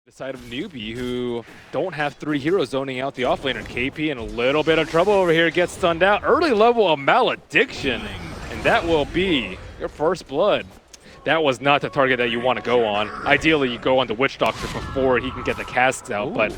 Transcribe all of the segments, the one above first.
The side of NEWBEE, who don't have three heroes zoning out the offlaner. KP in a little bit of trouble over here, gets stunned out. Early level of Malediction, and that will be your first blood. That was not the target that you want to go on. Ideally, you go on the Witch Doctor before he can get the casts out, but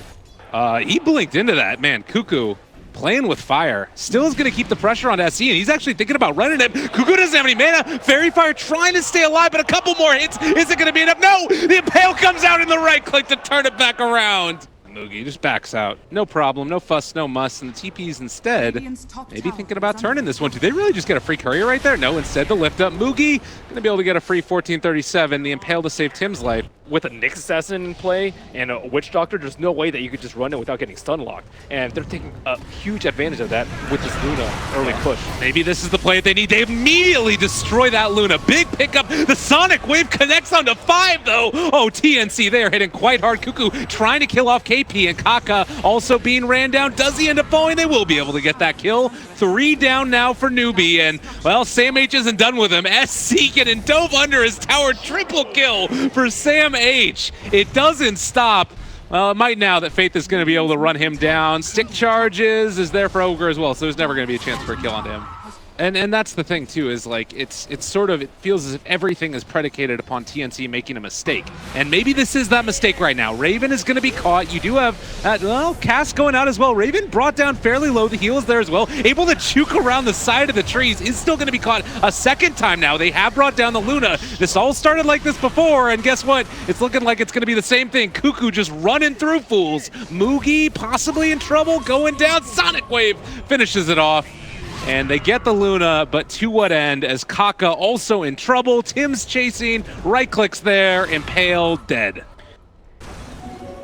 he blinked into that. Man, Cuckoo playing with fire. Still is going to keep the pressure on SE, and he's actually thinking about running it. Cuckoo doesn't have any mana. Fairy Fire trying to stay alive, but a couple more hits. Is it going to be enough? No! The Impale comes out in the right click to turn it back around. Mugi just backs out. No problem, no fuss, no muss, and the TP's instead maybe thinking about turning this one. Did they really just get a free courier right there? No, instead the lift up. Mugi going to be able to get a free 1437. The Impale to save Tim's life. With a Nyx Assassin in play and a Witch Doctor, there's no way that you could just run it without getting stun locked. And they're taking a huge advantage of that with this Luna early push. Maybe this is the play that they need. They immediately destroy that Luna. Big pickup. The Sonic Wave connects onto 5 though. Oh, TNC, they are hitting quite hard. Cuckoo trying to kill off KP, and Kaka also being ran down. Does he end up falling? They will be able to get that kill. 3 down now for NEWBEE, and well, Sam H isn't done with him. SC getting dove under his tower. Triple kill for Sam H. It doesn't stop. Well, it might now that Faith is going to be able to run him down. Stick charges is there for Ogre as well, so there's never going to be a chance for a kill on him. And that's the thing too, is like it's sort of, it feels as if everything is predicated upon TNC making a mistake. And maybe this is that mistake right now. Raven is going to be caught. You do have well, Cass going out as well. Raven brought down fairly low. The heal is there as well. Able to juke around the side of the trees. Is still going to be caught a second time now. They have brought down the Luna. This all started like this before, and guess what? It's looking like it's going to be the same thing. Cuckoo just running through fools. Mugi possibly in trouble, going down. Sonic Wave finishes it off. And they get the Luna, but to what end? As Kaka also in trouble. Tim's chasing, right clicks there, Impale dead.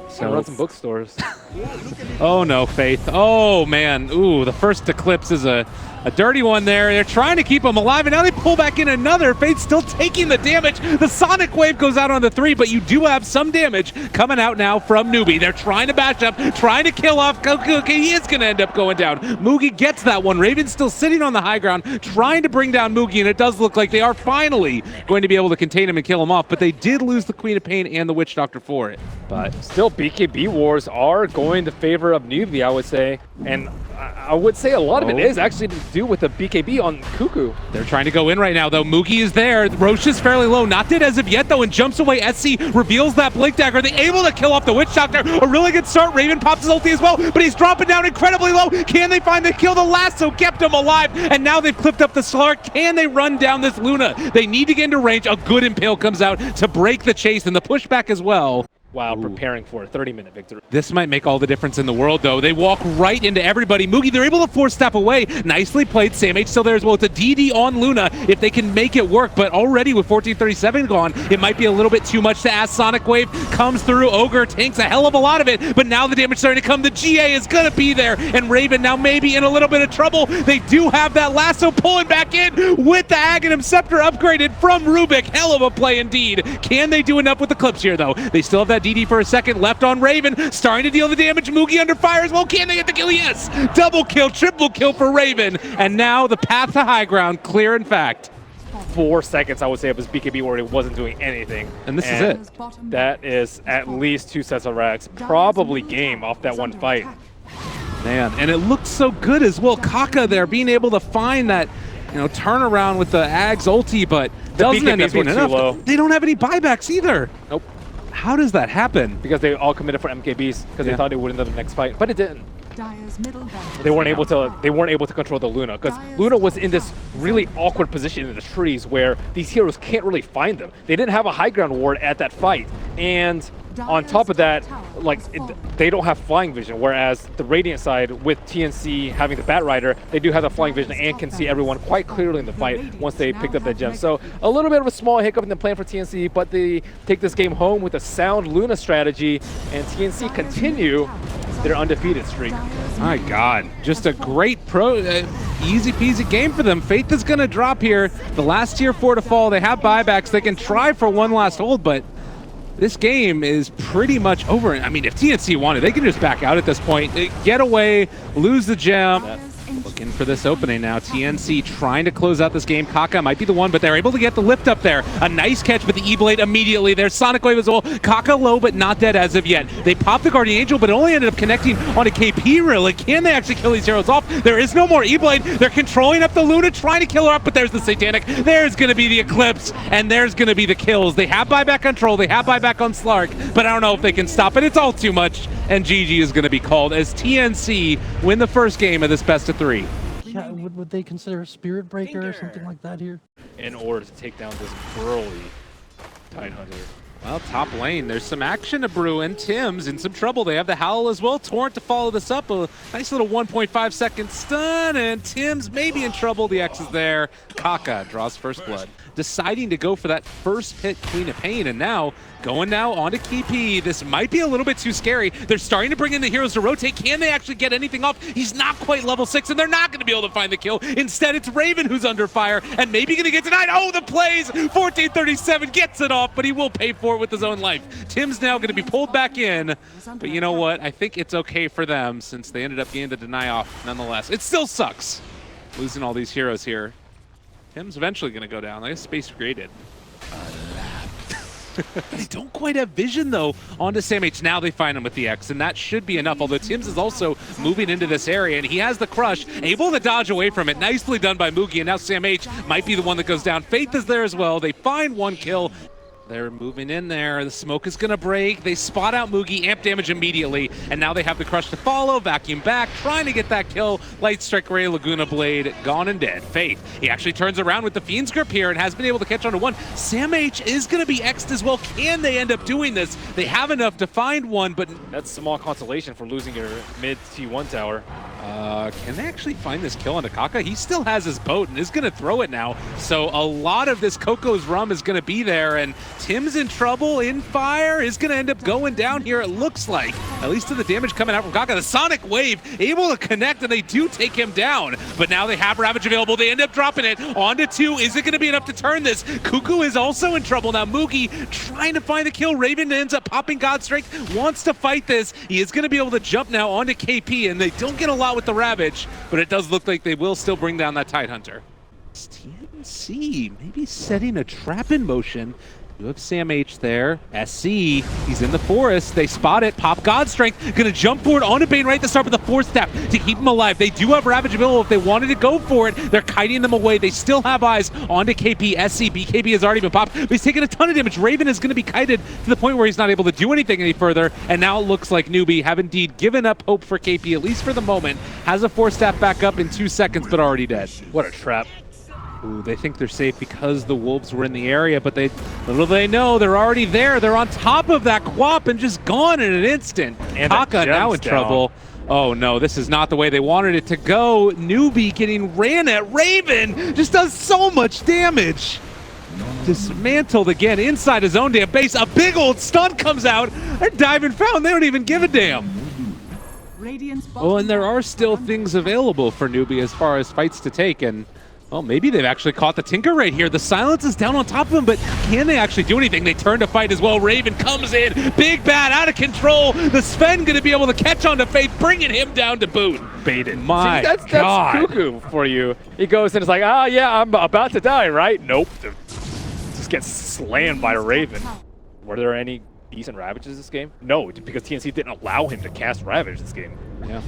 So run some bookstores. Oh no, Faith. Oh man. Ooh, the first Eclipse is a dirty one there. They're trying to keep him alive, and now they pull back in another. Faith still taking the damage. The Sonic Wave goes out on the 3, but you do have some damage coming out now from NEWBEE. They're trying to bash up, trying to kill off Goku. Okay, he is going to end up going down. Mugi gets that one. Raven's still sitting on the high ground, trying to bring down Mugi, and it does look like they are finally going to be able to contain him and kill him off, but they did lose the Queen of Pain and the Witch Doctor for it. But still, BKB wars are going to favor of NEWBEE, I would say. And I would say a lot of it is actually to do with the BKB on Cuckoo. They're trying to go in right now, though. Mugi is there. Roche is fairly low. Not dead as of yet, though, and jumps away. SC reveals that Blink Dagger. Are they able to kill off the Witch Doctor? A really good start. Raven pops his ulti as well, but he's dropping down incredibly low. Can they find the kill? The lasso kept him alive, and now they've clipped up the Slark. Can they run down this Luna? They need to get into range. A good Impale comes out to break the chase and the pushback as well. Wow, preparing for a 30-minute victory. This might make all the difference in the world, though. They walk right into everybody. Mugi, they're able to force-step away. Nicely played. Sam H still there as well. It's a DD on Luna if they can make it work, but already with 1437 gone, it might be a little bit too much to ask. Sonic Wave comes through. Ogre tanks a hell of a lot of it, but now the damage starting to come. The GA is going to be there, and Raven now maybe in a little bit of trouble. They do have that lasso pulling back in with the Aghanim Scepter upgraded from Rubik. Hell of a play indeed. Can they do enough with the clips here, though? They still have that DD for a second left on Raven, starting to deal the damage. Mugi under fire as well. Can they get the kill? Yes! Double kill, triple kill for Raven. And now the path to high ground clear in fact. 4 seconds, I would say, of his BKB where it wasn't doing anything. And this is it. That is at least 2 sets of racks. Probably game off that one fight. Man, and it looked so good as well. Kaka there being able to find that, you know, turnaround with the Ag's ulti, but doesn't end up being enough. They don't have any buybacks either. Nope. How does that happen? Because they all committed for MKBs because they thought it would end up the next fight, but it didn't. They weren't able to control the Luna because Luna was in this really awkward position in the trees where these heroes can't really find them. They didn't have a high ground ward at that fight, and on top of that, like they don't have flying vision. Whereas the Radiant side with TNC having the Bat Rider, they do have the flying vision and can see everyone quite clearly in the fight once they picked up that gem. So a little bit of a small hiccup in the plan for TNC, but they take this game home with a sound Luna strategy, and TNC continue their undefeated streak. My God, just a great easy peasy game for them. Faith is going to drop here. The last tier 4 to fall. They have buybacks. They can try for one last hold, but this game is pretty much over. I mean, if TNC wanted, they can just back out at this point. Get away, lose the gem. Looking for this opening now. TNC trying to close out this game. Kaka might be the one, but they're able to get the lift up there. A nice catch with the E-Blade immediately. There's Sonic Wave as well. Kaka low, but not dead as of yet. They popped the Guardian Angel, but it only ended up connecting onto KP, really. Can they actually kill these heroes off? There is no more E-Blade. They're controlling up the Luna, trying to kill her up, but there's the Satanic. There's going to be the Eclipse, and there's going to be the kills. They have buyback control. They have buyback on Slark, but I don't know if they can stop it. It's all too much, and GG is going to be called as TNC win the first game of this best-of-3. Yeah, would they consider a Spirit Breaker or something like that here? In order to take down this burly Tidehunter. Well, top lane, there's some action to brew, and Tim's in some trouble. They have the Howl as well. Torrent to follow this up. A nice little 1.5 second stun, and Tim's maybe in trouble. The X is there. Kaka draws first blood. Deciding to go for that first hit Queen of Pain, and now going now onto KP. This might be a little bit too scary. They're starting to bring in the heroes to rotate. Can they actually get anything off? He's not quite level 6, and they're not going to be able to find the kill. Instead, it's Raven who's under fire, and maybe going to get denied. Oh, the plays! 1437 gets it off, but he will pay for it with his own life. Tim's now going to be pulled back in, but you know what? I think it's okay for them since they ended up getting the deny off nonetheless. It still sucks losing all these heroes here. Tim's eventually going to go down. I guess Space Graded. They don't quite have vision, though, onto Sam H. Now they find him with the X, and that should be enough, although Tim's is also moving into this area, and he has the crush, able to dodge away from it. Nicely done by Moogie, and now Sam H. might be the one that goes down. Faith is there as well. They find one kill. They're moving in there. The smoke is going to break. They spot out Moogie, amp damage immediately, and now they have the crush to follow. Vacuum back, trying to get that kill. Light Strike Ray, Laguna Blade, gone and dead. Faith, he actually turns around with the Fiend's Grip here and has been able to catch onto one. Sam H is going to be X'd as well. Can they end up doing this? They have enough to find one, but that's small consolation for losing your mid T1 tower. Can they actually find this kill onto Kaka? He still has his boat and is going to throw it now. So a lot of this Coco's rum is going to be there, and Tim's in trouble, in fire, is going to end up going down here, it looks like. At least to the damage coming out from Kaka. The Sonic Wave able to connect, and they do take him down. But now they have Ravage available. They end up dropping it onto 2. Is it going to be enough to turn this? Cuckoo is also in trouble. Now Moogie trying to find the kill. Raven ends up popping God's Strength, wants to fight this. He is going to be able to jump now onto KP, and they don't get a lot with the Ravage, but it does look like they will still bring down that Tidehunter. TNC maybe setting a trap in motion. You have Sam H there. SC, he's in the forest. They spot it. Pop God's Strength. Gonna jump forward onto Bane right at the start with the 4th step to keep him alive. They do have Ravage available if they wanted to go for it. They're kiting them away. They still have eyes onto KP. SC, BKB has already been popped, but he's taking a ton of damage. Raven is gonna be kited to the point where he's not able to do anything any further, and now it looks like NEWBEE have indeed given up hope for KP, at least for the moment. Has a 4th step back up in 2 seconds, but already dead. What a trap. Ooh, they think they're safe because the wolves were in the area, but little they know they're already there. They're on top of that Quap and just gone in an instant. And Kaka now in trouble. Oh no, this is not the way they wanted it to go. NEWBEE getting ran at. Raven just does so much damage. Dismantled again inside his own damn base. A big old stun comes out. They're diving found. They don't even give a damn. Oh, and there are still things available for NEWBEE as far as fights to take, and well, maybe they've actually caught the Tinker right here. The silence is down on top of him, but can they actually do anything? They turn to fight as well. Raven comes in, big bad, out of control. The Sven going to be able to catch on to Faith, bringing him down to boot. Baited. My See, that's God. Cuckoo for you. He goes and it's like, ah, yeah, I'm about to die, right? Nope. Just gets slammed by a Raven. Were there any decent Ravages this game? No, because TNC didn't allow him to cast Ravage this game. Yeah.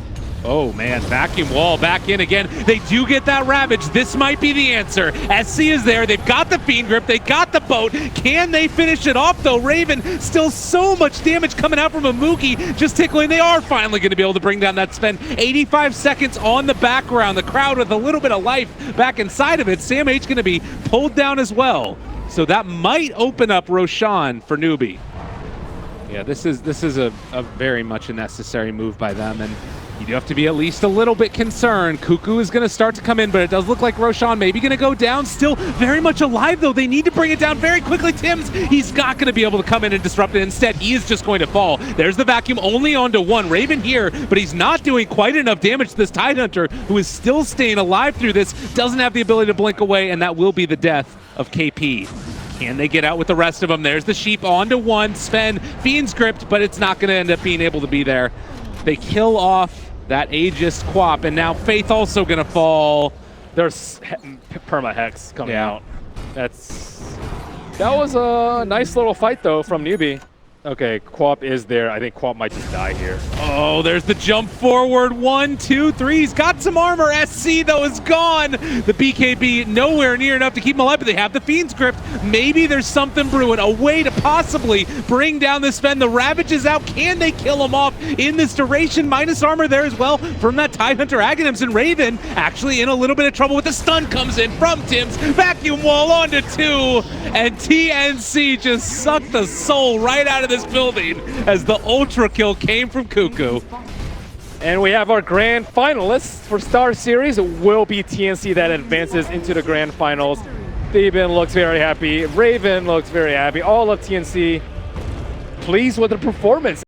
Oh man, vacuum wall back in again. They do get that Ravage. This might be the answer. SC is there. They've got the Fiend Grip. They got the boat. Can they finish it off though? Raven, still so much damage coming out from a Moogie. Just tickling. They are finally going to be able to bring down that Sven. 85 seconds on the background. The crowd with a little bit of life back inside of it. Sam H going to be pulled down as well. So that might open up Roshan for NEWBEE. Yeah, this is a very much a necessary move by them, and you do have to be at least a little bit concerned. Cuckoo is going to start to come in, but it does look like Roshan maybe going to go down. Still very much alive, though. They need to bring it down very quickly. Tim's, he's not going to be able to come in and disrupt it. Instead, he is just going to fall. There's the vacuum only onto 1. Raven here, but he's not doing quite enough damage to this Tidehunter, who is still staying alive through this. Doesn't have the ability to blink away, and that will be the death of KP. Can they get out with the rest of them? There's the Sheep onto 1. Sven, Fiend's Gripped, but it's not going to end up being able to be there. They kill off that Aegis Quap, and now Faith also gonna fall. There's perma hex coming out. That was a nice little fight though from NEWBEE. Okay, Quap is there. I think Quap might just die here. Oh, there's the jump forward. 1, 2, 3. He's got some armor. SC, though, is gone. The BKB nowhere near enough to keep him alive, but they have the Fiend's Grip. Maybe there's something brewing. A way to possibly bring down this Sven. The Ravage is out. Can they kill him off in this duration? Minus armor there as well from that Tidehunter Aghanims, and Raven actually in a little bit of trouble with the stun comes in from Tim's. Vacuum wall onto 2, and TNC just sucked the soul right out of this building as the ultra kill came from Cuckoo. And we have our grand finalists for Star Series. It will be TNC that advances into the grand finals. Theben looks very happy. Raven looks very happy. All of TNC pleased with the performance.